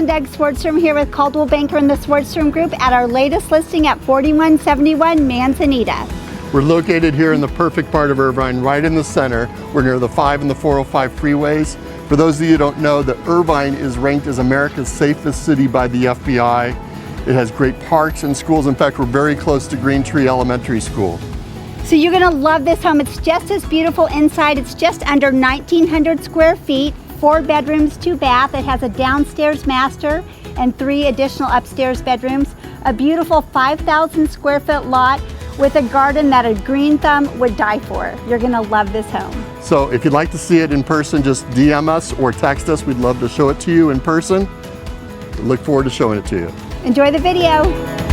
Doug Swardstrom here with Coldwell Banker and the Swardstrom Group at our latest listing at 4171 Manzanita. We're located here in the perfect part of Irvine, right in the center. We're near the 5 and the 405 freeways. For those of you who don't know, that Irvine is ranked as America's safest city by the FBI. It has great parks and schools. In fact, we're very close to Green Tree Elementary School. So you're gonna love this home. It's just as beautiful inside. It's just under 1,900 square feet, 4 bedrooms, 2 baths. It has a downstairs master and 3 additional upstairs bedrooms. A beautiful 5,000 square foot lot with a garden that a green thumb would die for. You're gonna love this home. So if you'd like to see it in person, just DM us or text us. We'd love to show it to you in person. Look forward to showing it to you. Enjoy the video.